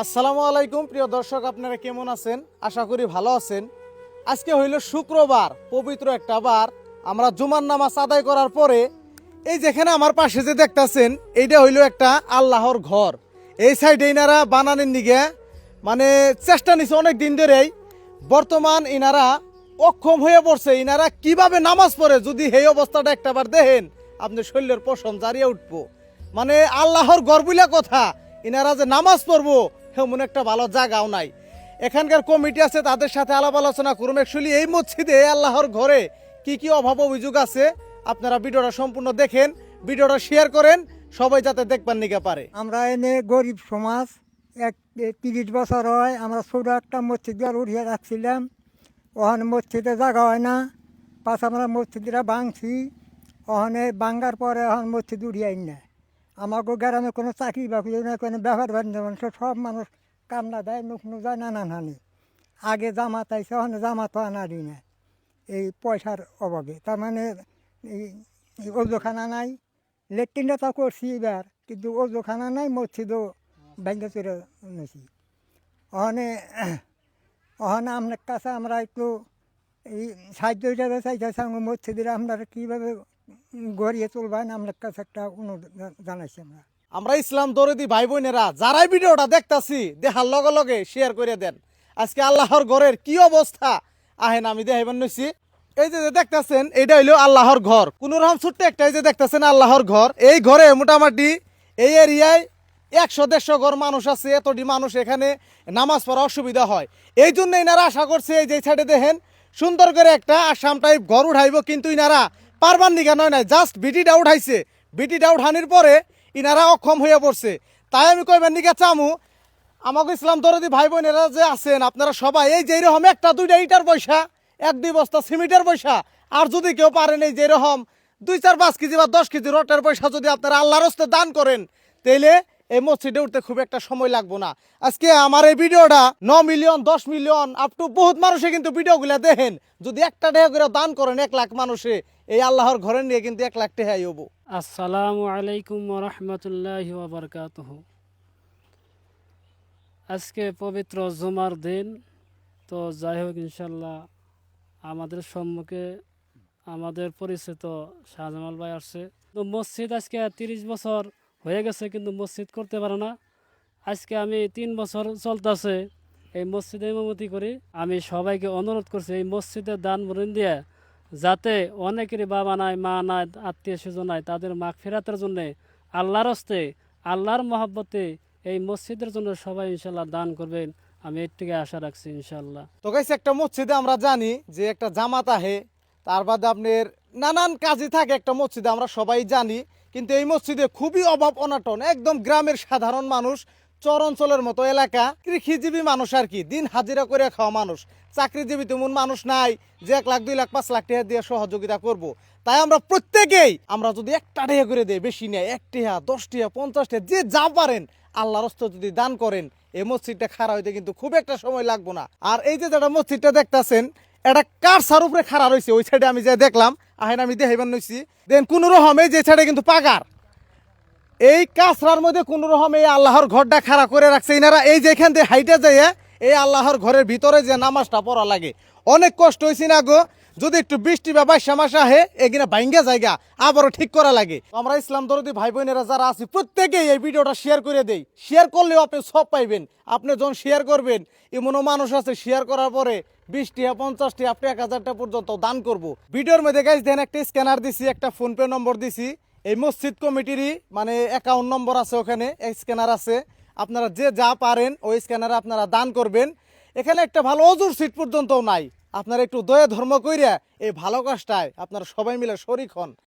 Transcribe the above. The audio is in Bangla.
আসসালামু আলাইকুম প্রিয় দর্শক, আপনারা কেমন আছেন? আশা করি ভালো আছেন। আজকে হইল শুক্রবার, পবিত্র একটা বার। আমরা জুমার নামাজ আদায় করার পরে এই যেখানে আমার পাশে যে দেখতাছেন, এইটা হইল একটা আল্লাহর ঘর। এই সাইডে ইনারা বানানোর নিগে মানে চেষ্টা নিছে অনেক দিন ধরেই। বর্তমান ইনারা অক্ষম হয়ে পড়ছে। ইনারা কিভাবে নামাজ পড়ে যদি এই অবস্থাটা একটাবার দেখেন, আপনি শরীরের পশম জারিয়ে উঠবো। মানে আল্লাহর ঘর বলে কথা, ইনারা যে নামাজ পড়বো এমন একটা ভালো জায়গাও নাই। এখানকার কমিটি আছে, তাদের সাথে আলাপ আলোচনা করুন। অ্যাকচুয়ালি এই মসজিদে আল্লাহর ঘরে কি কি অভাব অভিযোগ আছে, আপনারা ভিডিওটা সম্পূর্ণ দেখেন, ভিডিওটা শেয়ার করেন, সবাই যাতে দেখবার নিকে পারে। আমরা এনে গরিব সমাজ, 30 বছর হয় আমরা ছোট একটা মসজিদ উঠিয়ে রাখছিলাম। ওখানে মসজিদে জায়গা হয় না, পাশ আমরা মসজিদরা ভাঙছি। ওখানে ভাঙ্গার পরে এখন মসজিদ উঠিয়ে না। আমাকে গ্রামে কোনো চাকরি বাকরি না, কোনো ব্যবহার বাণিজ্য মানুষ, সব মানুষ কান্না দেয়, নুকনু যায়, নানান হানি। আগে জামাত আইসে, ওখানে জামাত আনারি না এই পয়সার অভাবে। তার মানে এই ওজোখানা নাই, লেট্রিনটা তো করছি এবার, কিন্তু ওজোখানা নাই, মসজিদও ভেঙে চুরে নিয়েছি। ওখানে ওখানে আপনার কাছে আমরা একটু এই সাহায্য হিসাবে চাইতেছি, আমার মসজিদের আপনারা কীভাবে গড়িয়ে চলবেন, আপনার কাছে একটা অনুরোধ জানাইছি আমরা। আমরা ইসলাম দরদি ভাই বোনেরা যারাই ভিডিওটা দেখতাছি, দেখার লগে লগে শেয়ার করে দেন। আজকে আল্লাহর ঘরের কি অবস্থা আহেন আমি দেখাইবার নইছি। এই যে দেখতাছেন, এটা হইলো আল্লাহর ঘর। কোন রকম ছোট্ট একটা এই যে দেখতাছেন আল্লাহর ঘর। এই ঘরে মোটামুটি এই এরিয়ায় 100-150 ঘর মানুষ আছে। এতটি মানুষ এখানে নামাজ পড়া অসুবিধা হয়। এই জন্য ইনারা আশা করছে এই যে সাইডে দেখেন সুন্দর করে একটা আসাম টাইপ ঘর উঠাইব, কিন্তু ইনারা পারবার নিকা নয় নাই, জাস্ট বিটিটা উঠাইছে। বিটিটা উঠানির পরে ইনারা অক্ষম হয়ে পড়ছে। তাই আমি কইবার নিকা চামু, আমাকে ইসলাম দরদি ভাই বোনেরা যে আছেন, আপনারা সবাই এই যে এরকম 1-2টা ইটার পয়সা, 1-2 বস্তা সিমেন্টের পয়সা, আর যদি কেউ পারেন এই যে এরকম 2-4-5 কেজি বা 10 কেজি রটের পয়সা যদি আপনারা আল্লাহর হস্তে দান করেন, তাইলে এই মসজিদে উঠতে খুব একটা সময় লাগবো না। আজকে আমার এই ভিডিওটা 9 মিলিয়ন 10 মিলিয়ন আপ টু বহুত মানুষে কিন্তু ভিডিওগুলো দেখেন। যদি একটা টাকা করে দান করেন 1 লাখ মানুষে, এই আল্লাহর ঘরে নিয়ে কিন্তু 1 লাখ টাকাই হবো। আসসালামু আলাইকুম ওরহমতুল্লাহি ওয়াবারকাতুহু। আজকে পবিত্র জুমার দিন, তো যাই হোক ইনশাল্লাহ আমাদের সম্মুখে আমাদের পরিচিত শাহজামাল ভাই আসছে। তো মসজিদ আজকে 30 বছর হয়ে গেছে, কিন্তু মসজিদ করতে পারে না। আজকে আমি 3 বছর চলতেছে এই মসজিদে ইমামতি করি। আমি সবাইকে অনুরোধ করছি এই মসজিদে দান বরণ দিয়ে, যাতে অনেকেরই বাবা নাই, মা নাই, আত্মীয় স্বজন নাই, তাদের মাগফিরাতের জন্যে আল্লাহর হস্তে, আল্লাহর মহব্বতে এই মসজিদের জন্য সবাই ইনশাল্লাহ দান করবেন। আমি এর থেকে আশা রাখছি ইনশাল্লাহ। তো গাইস, একটা মসজিদে আমরা জানি যে একটা জামাত আহে, তার বাদে আপনার নানান কাজই থাকে একটা মসজিদে, আমরা সবাই জানি। কিন্তু এই মসজিদে খুবই অভাব অনাটন, একদম গ্রামের সাধারণ মানুষ, চর অঞ্চলের মতো এলাকা, কৃষিজীবী মানুষ আর কি, দিন হাজিরা করে খাওয়া মানুষ। চাকরিজীবী তেমন মানুষ নাই যে 1 লাখ 2 লাখ 5 লাখ টাকা দিয়ে সহযোগিতা করব। তাই আমরা প্রত্যেকেই, আমরা যদি 1 টাকা করে দেই, বেশি নেই, 1 টাকা 10 টাকা 50 টাকা যে যা পারেন আল্লাহর রাস্তে যদি দান করেন, এই মসজিদটা খাড়া হইতে কিন্তু খুব একটা সময় লাগবো না। আর এই যে যেটা মসজিদটা দেখতাছেন, এটা কার সার উপরে খাড়া রয়েছে, ওই সাইডে আমি যে দেখলাম, আহেন আমি দেখাইবার নইছি, দেন কোন রকমে যে সাইডে কিন্তু পাগার, এই কাছরার মধ্যে কোন রকম এই আল্লাহর ঘরটা খাড়া করে রাখছে ইনারা। এই যেখান থেকে হাইটে যায় এই আল্লাহর ঘরের ভিতরে যে নামাজটা পড়া লাগে, অনেক কষ্ট হয়েছে না গো। যদি একটু বৃষ্টি বা 22 মাস আহে, এখানে ভাঙ্গা জায়গা আবারও ঠিক করা লাগে। আমরা ইসলাম দরদি ভাই বোনেরা যারা আছি প্রত্যেকেই এই ভিডিওটা শেয়ার করে দেই। শেয়ার করলেও আপনি সব পাইবেন। আপনি যখন শেয়ার করবেন, এমনও মানুষ আছে শেয়ার করার পরে 20 টাকা 50 টাকা আপনি 1000 টাকা পর্যন্ত দান করব। ভিডিওর মধ্যে গাইস দেন একটা স্ক্যানার দিছি, একটা ফোনপে নম্বর দিছি। এই মসজিদ কমিটিরই মানে অ্যাকাউন্ট নম্বর আছে, ওখানে স্ক্যানার আছে। আপনারা যে যা পারেন ওই স্ক্যানারে আপনারা দান করবেন। এখানে একটা ভালো অজুর সিট পর্যন্তও নাই। আপনারা একটু দয়া ধর্ম কইরা এই ভালো কাজটায় আপনারা সবাই মিলে শরিক হন।